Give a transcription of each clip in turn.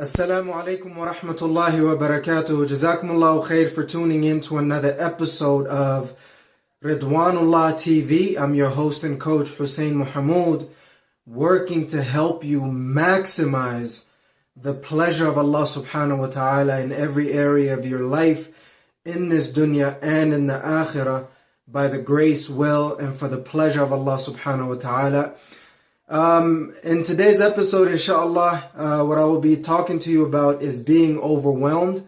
Assalamu alaikum wa rahmatullahi wa barakatuh. Jazakumullahu khair for tuning in to another episode of Ridwanullah TV. I'm your host and coach Hussein Muhammad, working to help you maximize the pleasure of Allah subhanahu wa ta'ala in every area of your life, in this dunya and in the akhirah, by the grace, will, and for the pleasure of Allah subhanahu wa ta'ala. In today's episode, inshallah, what I will be talking to you about is being overwhelmed,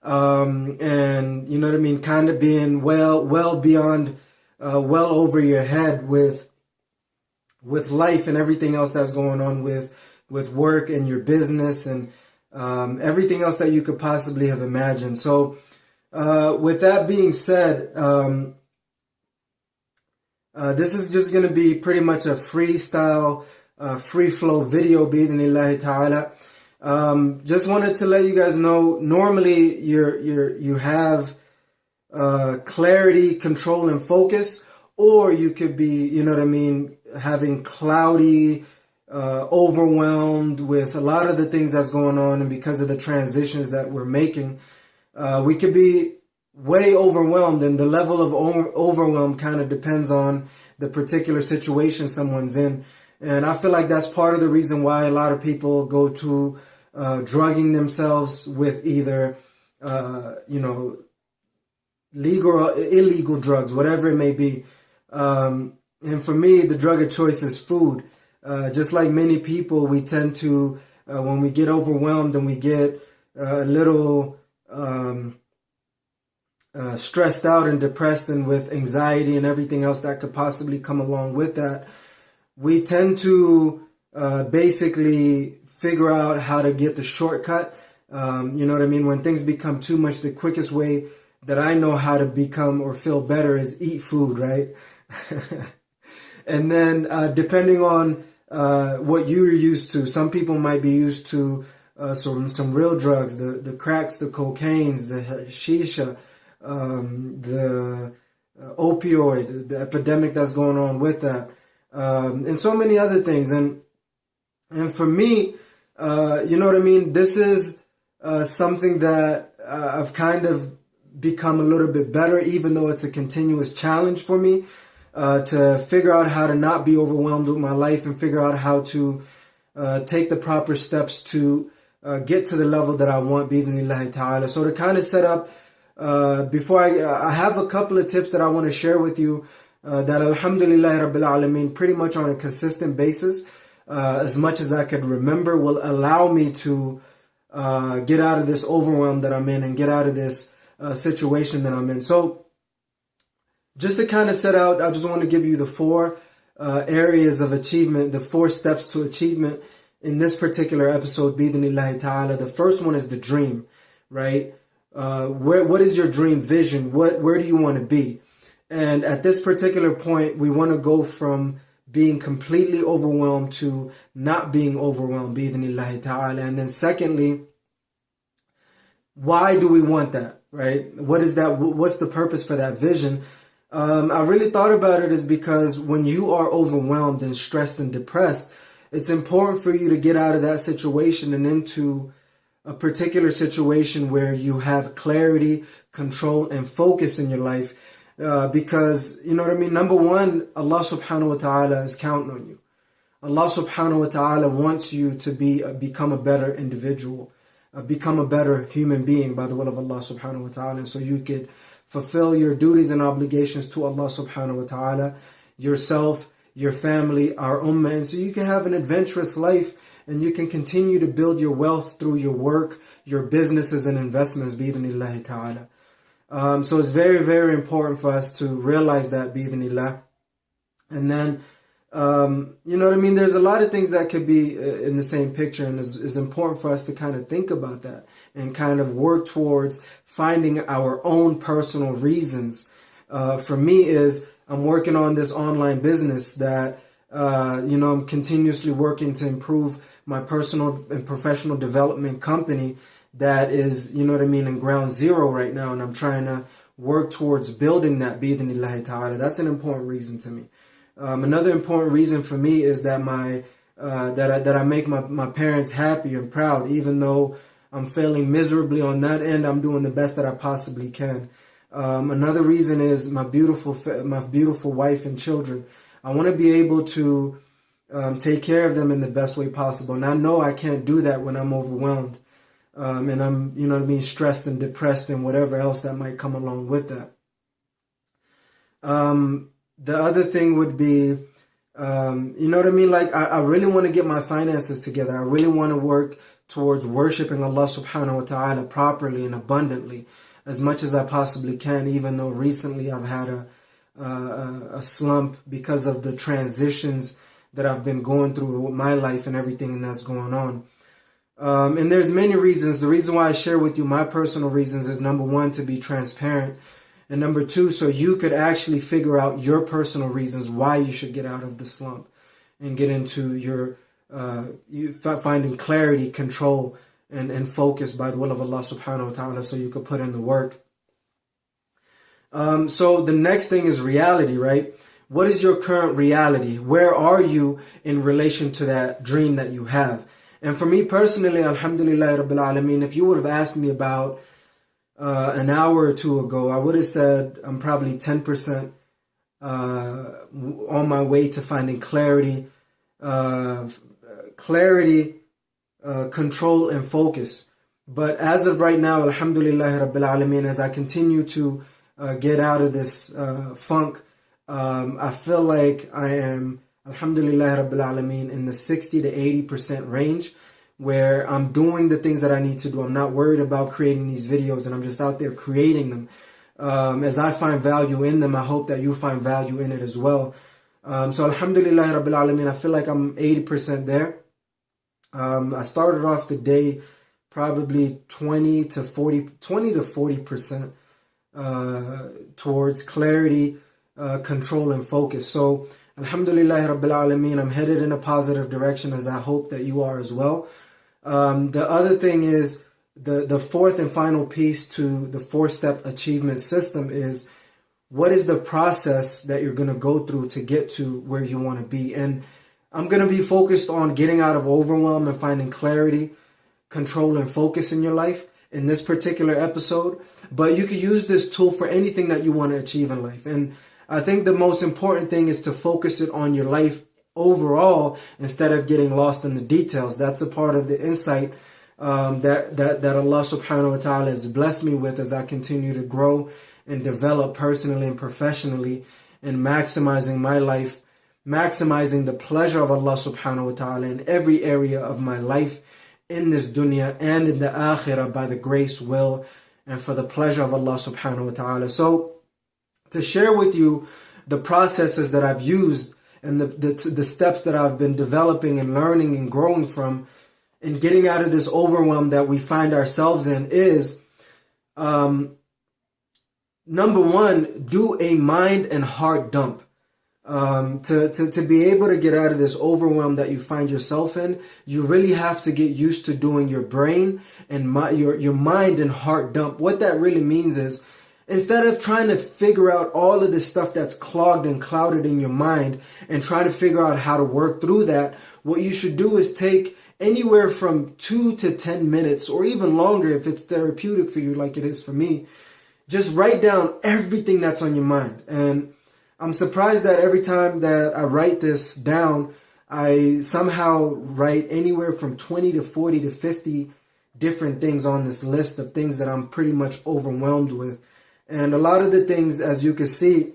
and you know what I mean, kind of being well beyond, well over your head with life and everything else that's going on with work and your business and everything else that you could possibly have imagined. So, with that being said, this is just going to be pretty much a freestyle, free flow video, bi'idhnillahi ta'ala. Just wanted to let you guys know, normally you have clarity, control, and focus, or you could be, you know what I mean, having cloudy, overwhelmed with a lot of the things that's going on, and because of the transitions that we're making, we could be way overwhelmed, and the level of overwhelm kind of depends on the particular situation someone's in. And I feel like that's part of the reason why a lot of people go to drugging themselves with either legal or illegal drugs, whatever it may be. And for me, the drug of choice is food. Just like many people, we tend to, when we get overwhelmed and we get a little stressed out and depressed and with anxiety and everything else that could possibly come along with that, we tend to basically figure out how to get the shortcut. You know what I mean? When things become too much, the quickest way that I know how to become or feel better is eat food, right? And then depending on what you're used to, some people might be used to some real drugs, the cracks, the cocaines, the shisha, the opioid, the epidemic that's going on with that, and so many other things. And for me, you know what I mean, this is something that I've kind of become a little bit better, even though it's a continuous challenge for me, to figure out how to not be overwhelmed with my life and figure out how to take the proper steps to get to the level that I want, bi'idhnillahi ta'ala. So to kind of set up, before I have a couple of tips that I want to share with you, that alhamdulillah rabbil alameen, pretty much on a consistent basis, as much as I could remember, will allow me to get out of this overwhelm that I'm in and get out of this situation that I'm in. So just to kind of set out, I just want to give you the four areas of achievement, the four steps to achievement in this particular episode, bi'idhnillahi ta'ala. The first one is the dream, right? What is your dream vision? Where do you want to be? And at this particular point, we want to go from being completely overwhelmed to not being overwhelmed, bi'idhnillahi ta'ala. And then secondly, why do we want that, right? What is that? What's the purpose for that vision? I really thought about it is because when you are overwhelmed and stressed and depressed, it's important for you to get out of that situation and into a particular situation where you have clarity, control, and focus in your life. Because, you know what I mean? Number one, Allah subhanahu wa ta'ala is counting on you. Allah subhanahu wa ta'ala wants you to become a better individual, become a better human being by the will of Allah subhanahu wa ta'ala. And so you could fulfill your duties and obligations to Allah subhanahu wa ta'ala, yourself, your family, our ummah. And so you can have an adventurous life and you can continue to build your wealth through your work, your businesses and investments, bi'idhnillahi ta'ala. So it's very, very important for us to realize that, bi'idhnillah. And then, you know what I mean? There's a lot of things that could be in the same picture, and it's important for us to kind of think about that and kind of work towards finding our own personal reasons. For me is I'm working on this online business that, I'm continuously working to improve my personal and professional development company that is, you know what I mean, in ground zero right now. And I'm trying to work towards building that, bi'idhnillahi ta'ala. That's an important reason to me. Another important reason for me is that my that I make my parents happy and proud. Even though I'm failing miserably on that end, I'm doing the best that I possibly can. Another reason is my beautiful wife and children. I want to be able to take care of them in the best way possible. And I know I can't do that when I'm overwhelmed. And I'm, you know what I mean, stressed and depressed and whatever else that might come along with that. The other thing would be, you know what I mean? Like, I really want to get my finances together. I really want to work towards worshiping Allah subhanahu wa ta'ala properly and abundantly as much as I possibly can, even though recently I've had a slump because of the transitions that I've been going through with my life and everything that's going on. And there's many reasons. The reason why I share with you my personal reasons is, number one, to be transparent. And number two, so you could actually figure out your personal reasons why you should get out of the slump and get into your finding clarity, control, and focus by the will of Allah subhanahu wa ta'ala, so you could put in the work. So the next thing is reality, right? What is your current reality? Where are you in relation to that dream that you have? And for me personally, alhamdulillah rabbil alameen, if you would have asked me about an hour or two ago, I would have said I'm probably 10% on my way to finding clarity, control, and focus. But as of right now, alhamdulillah rabbil alameen, as I continue to get out of this funk, I feel like I am, alhamdulillah rabbil alameen, in the 60 to 80% range, where I'm doing the things that I need to do. I'm not worried about creating these videos, and I'm just out there creating them. As I find value in them, I hope that you find value in it as well. So alhamdulillah rabbil alameen, I feel like I'm 80% there. I started off the day probably 20 to 40% towards clarity, control, and focus. So alhamdulillah rabbil alameen, I'm headed in a positive direction, as I hope that you are as well. The other thing is, the fourth and final piece to the 4-step achievement system is, what is the process that you're going to go through to get to where you want to be? And I'm going to be focused on getting out of overwhelm and finding clarity, control, and focus in your life in this particular episode. But you can use this tool for anything that you want to achieve in life. And I think the most important thing is to focus it on your life overall instead of getting lost in the details. That's a part of the insight that Allah subhanahu wa ta'ala has blessed me with as I continue to grow and develop personally and professionally, and maximizing my life, maximizing the pleasure of Allah subhanahu wa ta'ala in every area of my life, in this dunya and in the akhirah, by the grace, will, and for the pleasure of Allah subhanahu wa ta'ala. So to share with you the processes that I've used and the steps that I've been developing and learning and growing from and getting out of this overwhelm that we find ourselves in is, number one, do a mind and heart dump. To be able to get out of this overwhelm that you find yourself in, you really have to get used to doing your brain and your mind and heart dump. What that really means is, instead of trying to figure out all of the stuff that's clogged and clouded in your mind and trying to figure out how to work through that, what you should do is take anywhere from 2 to 10 minutes, or even longer if it's therapeutic for you like it is for me. Just write down everything that's on your mind. And I'm surprised that every time that I write this down, I somehow write anywhere from 20 to 40 to 50 different things on this list of things that I'm pretty much overwhelmed with. And a lot of the things, as you can see,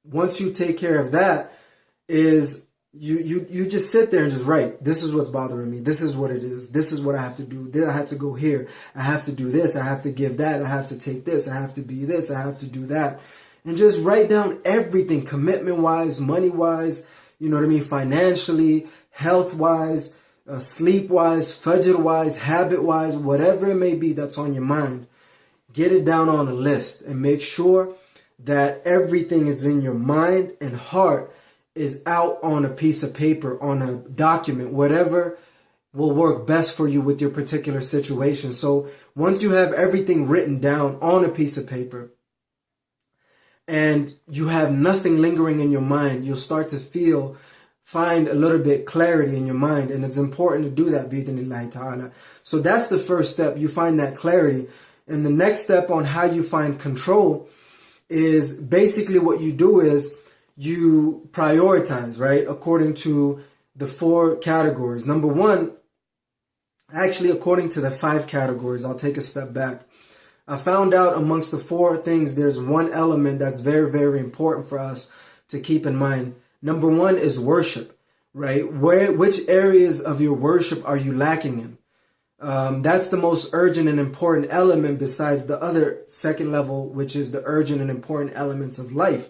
once you take care of that, is you just sit there and just write. This is what's bothering me. This is what it is. This is what I have to do. I have to go here. I have to do this. I have to give that. I have to take this. I have to be this. I have to do that. And just write down everything, commitment-wise, money-wise, you know what I mean, financially, health-wise, sleep-wise, fajr-wise, habit-wise, whatever it may be that's on your mind. Get it down on a list and make sure that everything is in your mind and heart is out on a piece of paper, on a document, whatever will work best for you with your particular situation. So once you have everything written down on a piece of paper and you have nothing lingering in your mind, you'll start to feel find a little bit clarity in your mind. And it's important to do that, bi-idhnillahi ta'ala. So that's the first step. You find that clarity. And the next step on how you find control is basically what you do is you prioritize, right? According to the 4 categories. Number 1, actually according to the 5 categories, I'll take a step back. I found out amongst the 4 things, there's one element that's very, very important for us to keep in mind. Number 1 is worship, right? Which areas of your worship are you lacking in? That's the most urgent and important element besides the other second level, which is the urgent and important elements of life.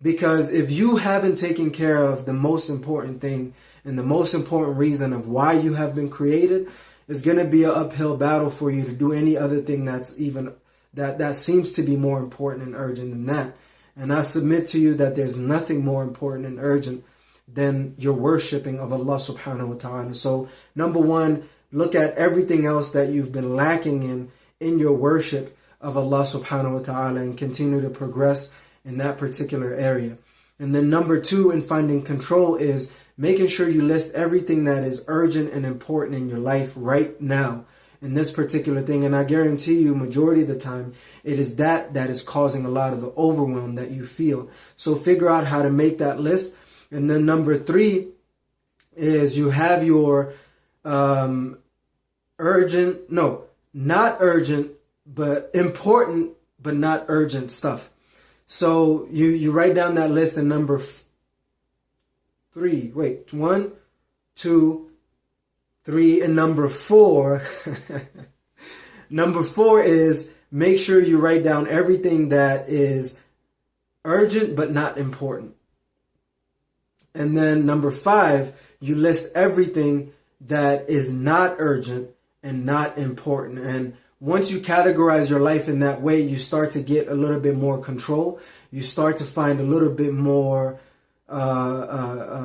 Because if you haven't taken care of the most important thing and the most important reason of why you have been created, it's going to be an uphill battle for you to do any other thing that's even that seems to be more important and urgent than that. And I submit to you that there's nothing more important and urgent than your worshiping of Allah subhanahu wa ta'ala. So number 1, look at everything else that you've been lacking in your worship of Allah subhanahu wa ta'ala and continue to progress in that particular area. And then number 2 in finding control is making sure you list everything that is urgent and important in your life right now in this particular thing. And I guarantee you, majority of the time, it is that is causing a lot of the overwhelm that you feel. So figure out how to make that list. And then number 3 is you have your not urgent, but important, but not urgent stuff. So you write down that list, and number 3, wait, 1, 2, 3, and number 4. Number 4 is make sure you write down everything that is urgent but not important. And then number 5, you list everything that is not urgent and not important. And once you categorize your life in that way, you start to get a little bit more control. You start to find a little bit more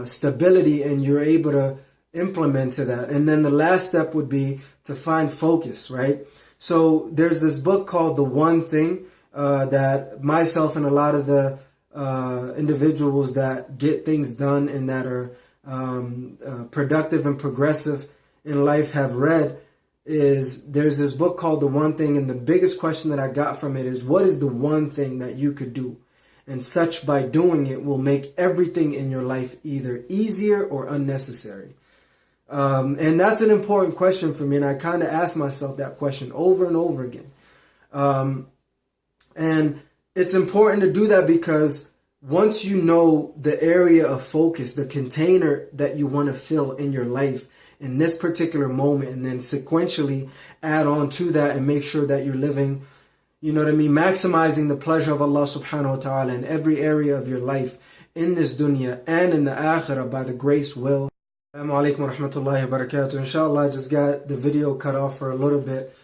stability, and you're able to implement to that. And then the last step would be to find focus, right? So there's this book called The One Thing that myself and a lot of the individuals that get things done and that are productive and progressive in life have read. There's this book called The One Thing, and the biggest question that I got from it is, what is the one thing that you could do? And such by doing it will make everything in your life either easier or unnecessary. And that's an important question for me, and I kind of ask myself that question over and over again. And it's important to do that because once you know the area of focus, the container that you want to fill in your life in this particular moment, and then sequentially add on to that and make sure that you're living, you know what I mean, maximizing the pleasure of Allah subhanahu wa ta'ala in every area of your life in this dunya and in the akhirah by the grace will. Assalamu alaikum wa rahmatullahi wa barakatuh. Inshallah, I just got the video cut off for a little bit.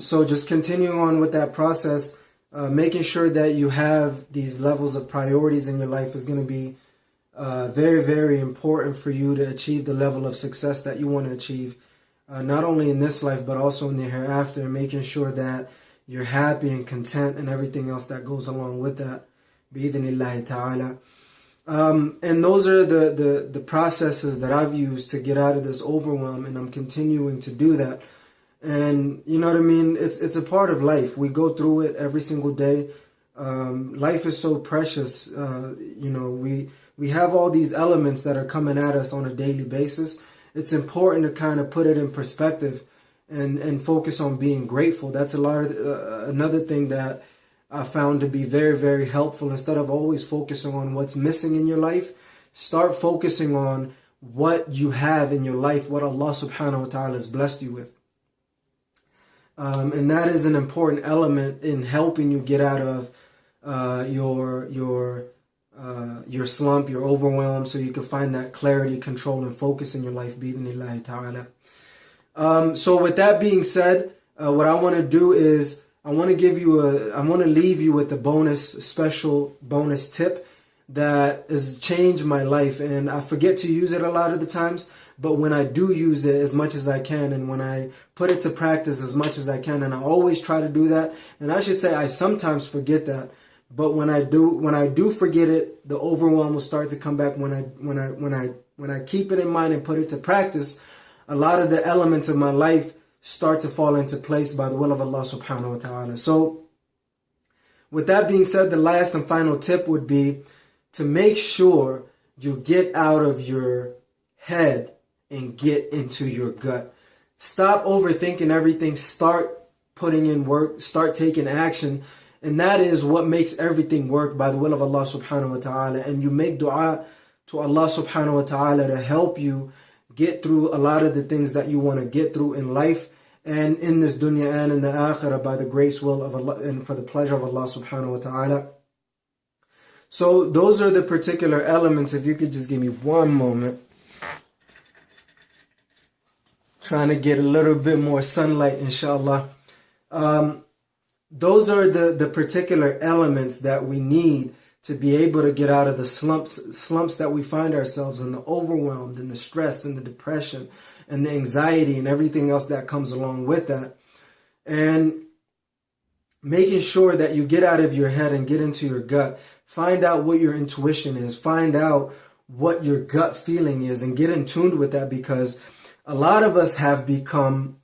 So just continuing on with that process, making sure that you have these levels of priorities in your life is going to be very, very important for you to achieve the level of success that you want to achieve, not only in this life, but also in the hereafter, and making sure that you're happy and content and everything else that goes along with that. Bi-idhnillahi ta'ala. And those are the processes that I've used to get out of this overwhelm, and I'm continuing to do that. And you know what I mean? It's a part of life. We go through it every single day. Life is so precious. You know, we have all these elements that are coming at us on a daily basis. It's important to kind of put it in perspective and focus on being grateful. That's a lot of another thing that I found to be very, very helpful. Instead of always focusing on what's missing in your life, start focusing on what you have in your life, what Allah subhanahu wa ta'ala has blessed you with. And that is an important element in helping you get out of your slump, your overwhelm, so you can find that clarity, control, and focus in your life. Bi-idhnillahi ta'ala. So with that being said, what I want to do is I want to leave you with a special bonus tip that has changed my life. And I forget to use it a lot of the times, but when I do use it as much as I can, and when I put it to practice as much as I can, and I always try to do that, and I should say I sometimes forget that, But when I do forget it, the overwhelm will start to come back. When I keep it in mind and put it to practice, a lot of the elements of my life start to fall into place by the will of Allah subhanahu wa ta'ala. So with that being said, the last and final tip would be to make sure you get out of your head and get into your gut. Stop overthinking everything. Start putting in work. Start taking action. And that is what makes everything work by the will of Allah subhanahu wa ta'ala. And you make dua to Allah subhanahu wa ta'ala to help you get through a lot of the things that you want to get through in life and in this dunya and in the akhirah by the grace will of Allah and for the pleasure of Allah subhanahu wa ta'ala. So those are the particular elements. If you could just give me one moment. Trying to get a little bit more sunlight, inshallah. Those are the particular elements that we need to be able to get out of the slumps that we find ourselves in, the overwhelmed and the stress and the depression and the anxiety and everything else that comes along with that. And making sure that you get out of your head and get into your gut. Find out what your intuition is. Find out what your gut feeling is and get in tune with that, because a lot of us have become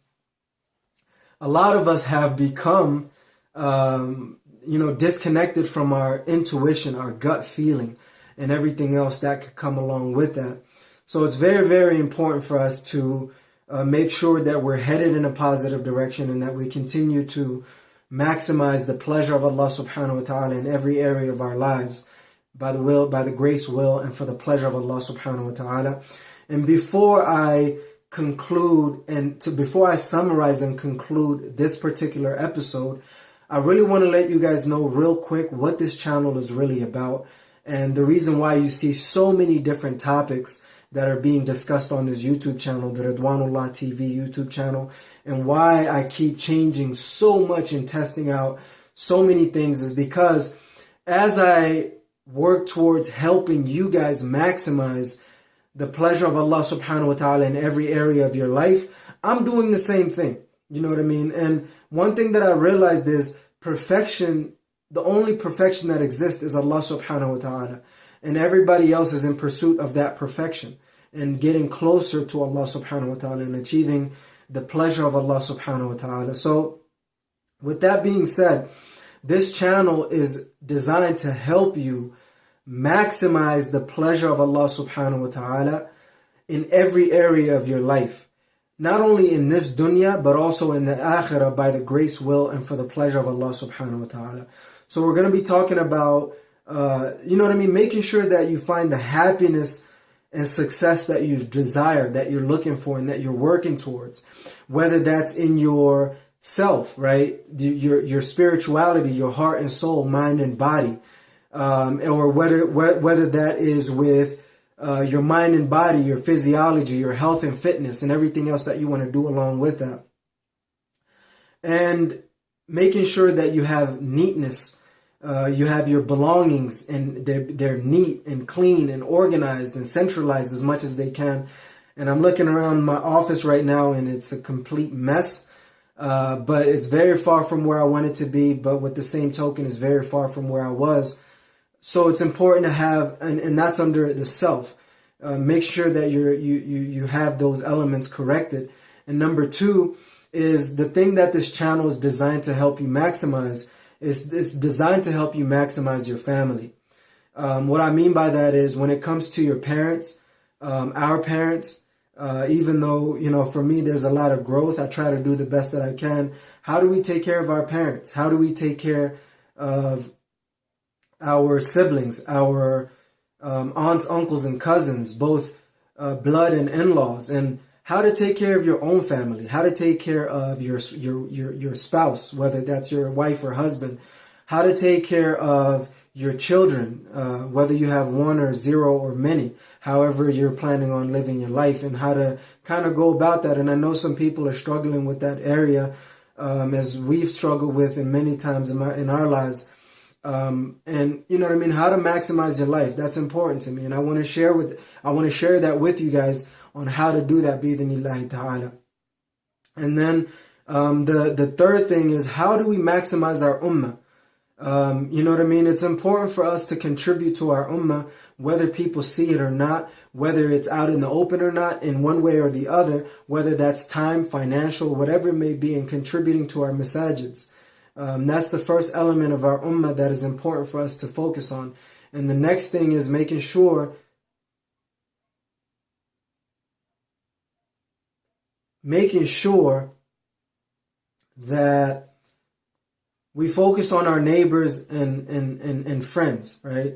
disconnected from our intuition, our gut feeling, and everything else that could come along with that. So it's very, very important for us to make sure that we're headed in a positive direction and that we continue to maximize the pleasure of Allah subhanahu wa ta'ala in every area of our lives by the grace, will, and for the pleasure of Allah subhanahu wa ta'ala. And before I summarize and conclude this particular episode, I really want to let you guys know real quick what this channel is really about and the reason why you see so many different topics that are being discussed on this YouTube channel, the Ridwanullah TV YouTube channel, and why I keep changing so much and testing out so many things is because as I work towards helping you guys maximize the pleasure of Allah subhanahu wa ta'ala in every area of your life, I'm doing the same thing. You know what I mean? And one thing that I realized is perfection, the only perfection that exists is Allah subhanahu wa ta'ala. And everybody else is in pursuit of that perfection and getting closer to Allah subhanahu wa ta'ala and achieving the pleasure of Allah subhanahu wa ta'ala. So with that being said, this channel is designed to help you maximize the pleasure of Allah subhanahu wa ta'ala in every area of your life. Not only in this dunya, but also in the akhirah by the grace, will, and for the pleasure of Allah subhanahu wa ta'ala. So we're going to be talking about, making sure that you find the happiness and success that you desire, that you're looking for, and that you're working towards. Whether that's in your self, right? Your spirituality, your heart and soul, mind and body. Or whether that is with your mind and body, your physiology, your health and fitness, and everything else that you want to do along with that. And making sure that you have neatness, you have your belongings and they're neat and clean and organized and centralized as much as they can. And I'm looking around my office right now and it's a complete mess, but it's very far from where I want it to be. But with the same token, it's very far from where I was. So it's important to have, and that's under the self. Make sure that you have those elements corrected. And number two is the thing that this channel is designed to help you maximize is designed to help you maximize your family. What I mean by that is when it comes to your parents, our parents, even though, for me, there's a lot of growth, I try to do the best that I can. How do we take care of our parents? How do we take care of our siblings, our aunts, uncles, and cousins, both blood and in-laws, and how to take care of your own family, how to take care of your spouse, whether that's your wife or husband, how to take care of your children, whether you have one or zero or many, however you're planning on living your life, and how to kind of go about that. And I know some people are struggling with that area, as we've struggled with in many times in our lives. And you know what I mean? How to maximize your life. That's important to me. And I want to share that with you guys on how to do that, bi-idhnillahi ta'ala. And then, the third thing is, how do we maximize our ummah? You know what I mean? It's important for us to contribute to our ummah, whether people see it or not, whether it's out in the open or not, in one way or the other, whether that's time, financial, whatever it may be, in contributing to our masajids. That's the first element of our ummah that is important for us to focus on. And the next thing is making sure that we focus on our neighbors and friends, right?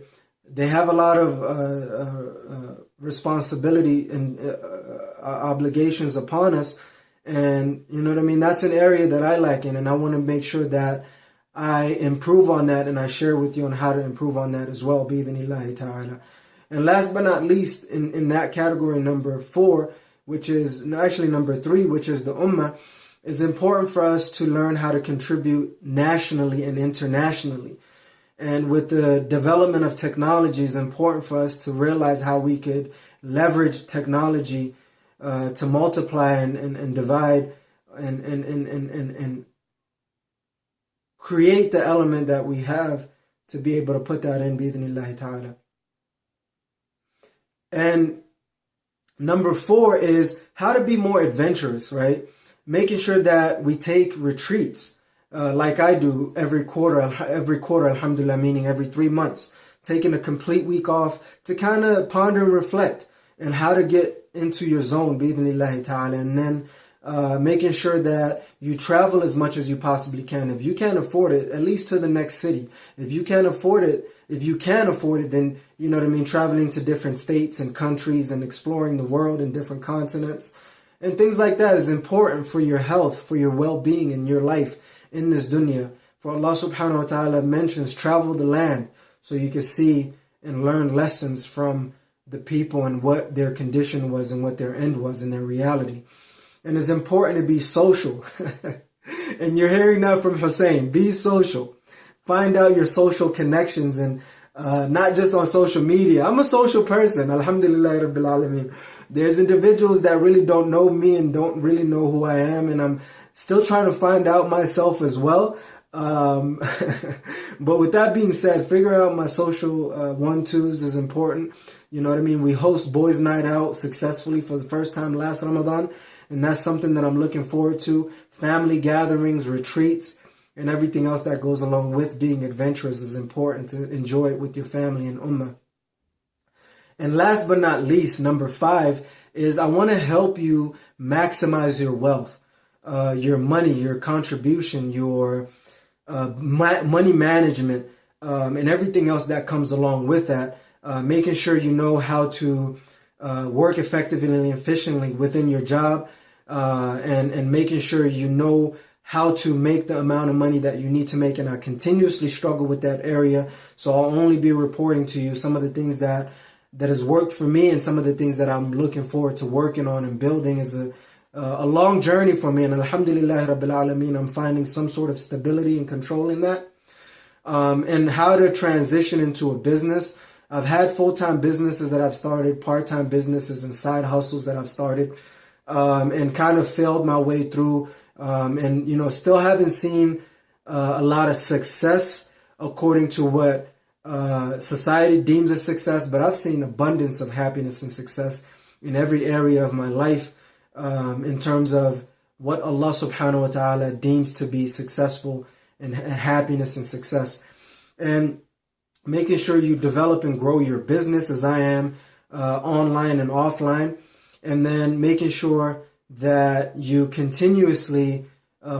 They have a lot of responsibility and obligations upon us. And you know what I mean? That's an area that I lack in, and I want to make sure that I improve on that, and I share with you on how to improve on that as well, bi-idhnillahi ta'ala. And last but not least, in that category, number 4, which is actually number 3, which is the ummah, it's important for us to learn how to contribute nationally and internationally. And with the development of technology, it's important for us to realize how we could leverage technology to multiply and divide and create the element that we have to be able to put that in, bi-idhnillahi ta'ala. And number 4 is how to be more adventurous, right? Making sure that we take retreats, like I do every quarter, alhamdulillah, meaning every 3 months, taking a complete week off to kind of ponder and reflect and how to get into your zone, bi-idhnillahi ta'ala, and then making sure that you travel as much as you possibly can. If you can't afford it, at least to the next city. If you can afford it, then, you know what I mean, traveling to different states and countries and exploring the world in different continents and things like that is important for your health, for your well-being in your life in this dunya. For Allah subhanahu wa ta'ala mentions travel the land so you can see and learn lessons from the people and what their condition was and what their end was in their reality. And it's important to be social. And you're hearing that from Hussein. Be social. Find out your social connections, and not just on social media. I'm a social person. Alhamdulillah Rabbil Alameen. There's individuals that really don't know me and don't really know who I am, and I'm still trying to find out myself as well. But with that being said, figuring out my social 1-2s is important. You know what I mean? We host Boys Night Out successfully for the first time last Ramadan, and that's something that I'm looking forward to. Family gatherings, retreats, and everything else that goes along with being adventurous is important to enjoy it with your family and ummah. And last but not least, number 5 is I want to help you maximize your wealth, your money, your contribution, your money management, and everything else that comes along with that. Making sure you know how to work effectively and efficiently within your job, and making sure you know how to make the amount of money that you need to make. And I continuously struggle with that area, so I'll only be reporting to you some of the things that has worked for me and some of the things that I'm looking forward to working on and building. Is a long journey for me, and alhamdulillah Rabbil Alameen, I'm finding some sort of stability and control in that. And how to transition into a business. I've had full-time businesses that I've started, part-time businesses and side hustles that I've started, and kind of failed my way through, and, you know, still haven't seen a lot of success according to what society deems as success, but I've seen abundance of happiness and success in every area of my life, in terms of what Allah subhanahu wa ta'ala deems to be successful and happiness and success. And making sure you develop and grow your business as I am, online and offline, and then making sure that you continuously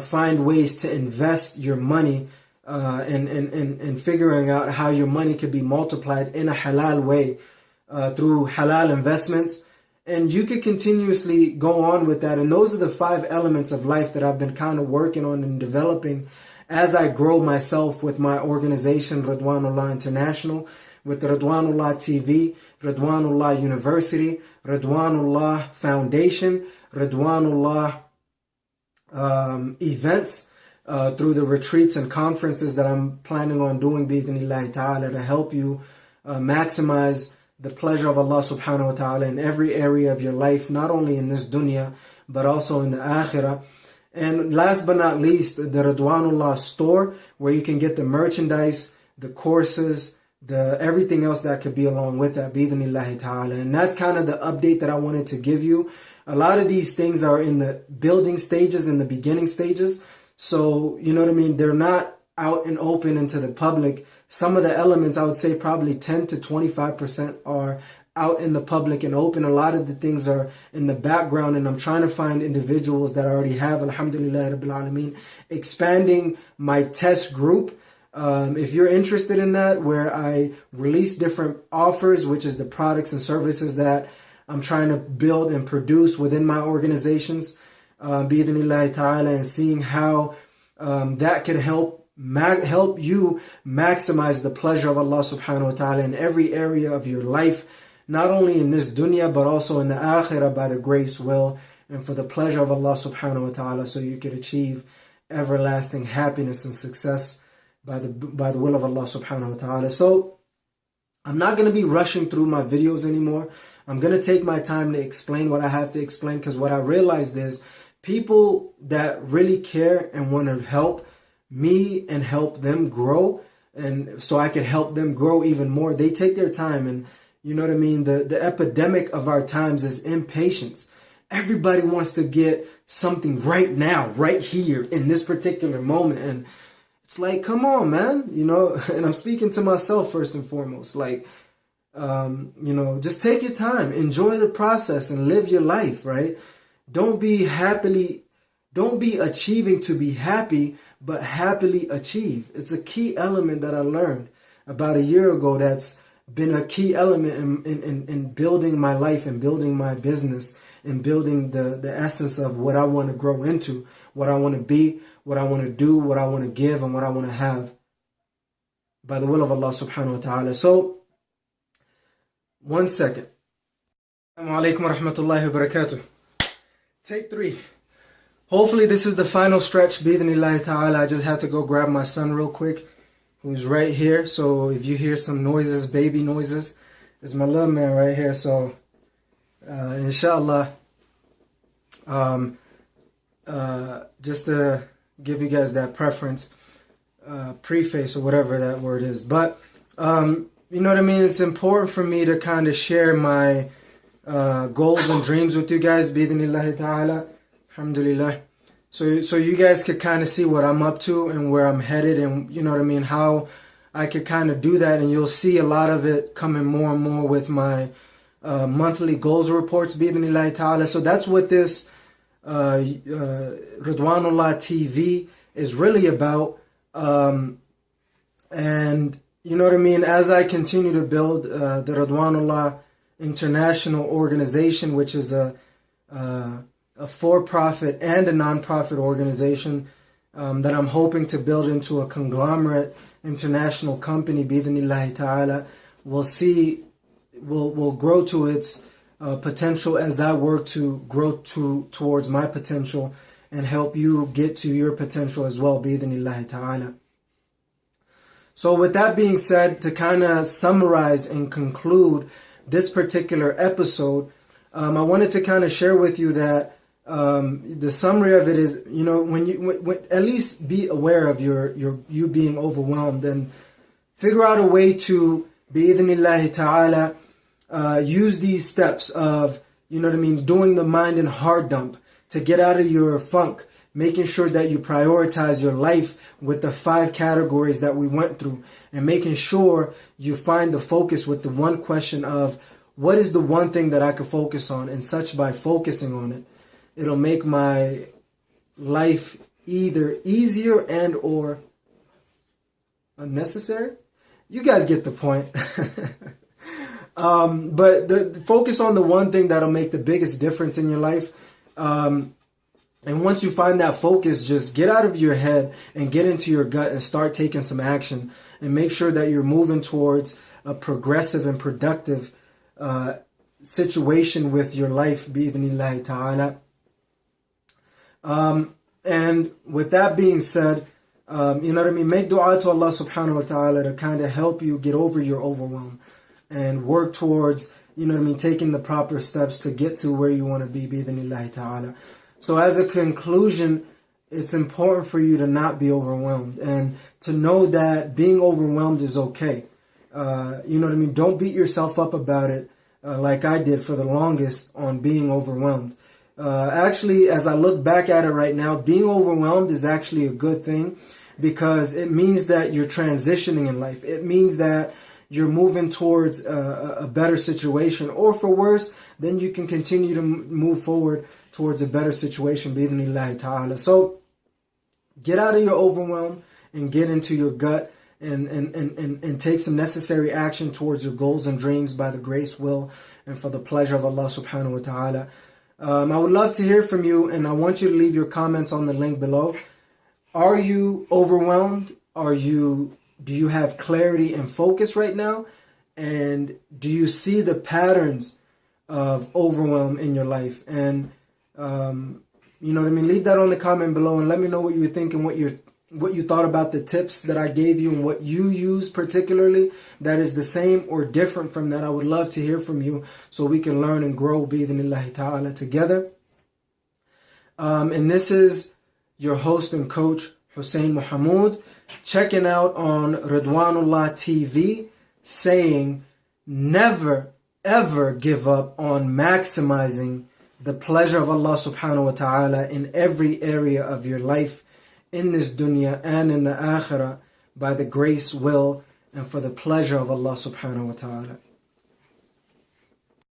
find ways to invest your money, and figuring out how your money could be multiplied in a halal way, through halal investments. And you could continuously go on with that. And those are the 5 elements of life that I've been kind of working on and developing as I grow myself with my organization, Ridwanullah International, with Ridwanullah TV, Ridwanullah University, Ridwanullah Foundation, Ridwanullah events, through the retreats and conferences that I'm planning on doing, bi-idhnillahi ta'ala, to help you maximize the pleasure of Allah subhanahu wa ta'ala in every area of your life, not only in this dunya, but also in the akhirah. And last but not least, the Ridwanullah store, where you can get the merchandise, the courses, the everything else that could be along with that, bi'idhnillahi ta'ala. And that's kind of the update that I wanted to give you. A lot of these things are in the building stages, in the beginning stages. So, you know what I mean? They're not out and open into the public. Some of the elements, I would say probably 10 to 25% are out in the public and open. A lot of the things are in the background, and I'm trying to find individuals that already have, alhamdulillah rabbil alameen, expanding my test group. If you're interested in that, where I release different offers, which is the products and services that I'm trying to build and produce within my organizations, bi'idhnillahi ta'ala, and seeing how that could help you maximize the pleasure of Allah subhanahu wa ta'ala in every area of your life, not only in this dunya, but also in the akhirah, by the grace, will, and for the pleasure of Allah subhanahu wa ta'ala, so you could achieve everlasting happiness and success by the will of Allah subhanahu wa ta'ala. So I'm not going to be rushing through my videos anymore. I'm going to take my time to explain what I have to explain, because what I realized is people that really care and want to help me and help them grow, and so I could help them grow even more, they take their time. And you know what I mean? The epidemic of our times is impatience. Everybody wants to get something right now, right here, in this particular moment. And it's like, come on, man, you know, and I'm speaking to myself first and foremost, like, you know, just take your time, enjoy the process and live your life, right? Don't be achieving to be happy, but happily achieve. It's a key element that I learned about a year ago that's been a key element in building my life and building my business and building the essence of what I want to grow into, what I want to be, what I want to do, what I want to give, and what I want to have by the will of Allah subhanahu wa ta'ala. So, 1 second. Assalamu alaikum wa rahmatullahi wa barakatuh. Take 3. Hopefully this is the final stretch, bi'idhnillahi ta'ala. I just had to go grab my son real quick, who's right here. So if you hear some noises, baby noises, it's my little man right here. So inshallah, just to give you guys that preference, preface or whatever that word is. But you know what I mean? It's important for me to kind of share my goals and dreams with you guys, bi'idhnillahi ta'ala. Alhamdulillah. So you guys could kind of see what I'm up to and where I'm headed, and you know what I mean, how I could kind of do that, and you'll see a lot of it coming more and more with my monthly goals reports, bi'idhnillahi ta'ala. So that's what this Ridwanullah TV is really about. And you know what I mean, as I continue to build the Ridwanullah International Organization, which is a for-profit and a non-profit organization that I'm hoping to build into a conglomerate international company, bi'idhnillahi ta'ala, will grow to its potential as I work to grow towards my potential and help you get to your potential as well, bi'idhnillahi ta'ala. So with that being said, to kind of summarize and conclude this particular episode, I wanted to kind of share with you that the summary of it is, you know, when at least be aware of you being overwhelmed, and figure out a way to, bi'idhnillahi ta'ala, use these steps of, you know what I mean, doing the mind and heart dump to get out of your funk, making sure that you prioritize your life with the 5 categories that we went through, and making sure you find the focus with the one question of, what is the one thing that I could focus on? And such, by focusing on it, it'll make my life either easier and or unnecessary. You guys get the point. But the focus on the one thing that'll make the biggest difference in your life. And once you find that focus, just get out of your head and get into your gut and start taking some action, and make sure that you're moving towards a progressive and productive situation with your life, bi'idhnillahi ta'ala. And with that being said, you know what I mean, make dua to Allah subhanahu wa ta'ala to kind of help you get over your overwhelm and work towards, you know what I mean, taking the proper steps to get to where you want to be, bi'idhnillahi ta'ala. So as a conclusion, it's important for you to not be overwhelmed and to know that being overwhelmed is okay. You know what I mean? Don't beat yourself up about it like I did for the longest on being overwhelmed. Actually, as I look back at it right now, being overwhelmed is actually a good thing because it means that you're transitioning in life. It means that you're moving towards a better situation, or for worse, then you can continue to move forward towards a better situation, bi-idhnillahi ta'ala. So get out of your overwhelm and get into your gut and take some necessary action towards your goals and dreams by the grace, will, and for the pleasure of Allah subhanahu wa ta'ala. I would love to hear from you, and I want you to leave your comments on the link below. Are you overwhelmed? Do you have clarity and focus right now? And do you see the patterns of overwhelm in your life? And you know what I mean? Leave that on the comment below and let me know what you were thinking, what you thought about the tips that I gave you and what you use particularly that is the same or different from that. I would love to hear from you so we can learn and grow bi-idhnillahi ta'ala together. And this is your host and coach, Hussein Muhammad, checking out on Ridwanullah TV, saying never ever give up on maximizing the pleasure of Allah subhanahu wa ta'ala in every area of your life, in this dunya and in the akhirah, by the grace, will, and for the pleasure of Allah subhanahu wa ta'ala.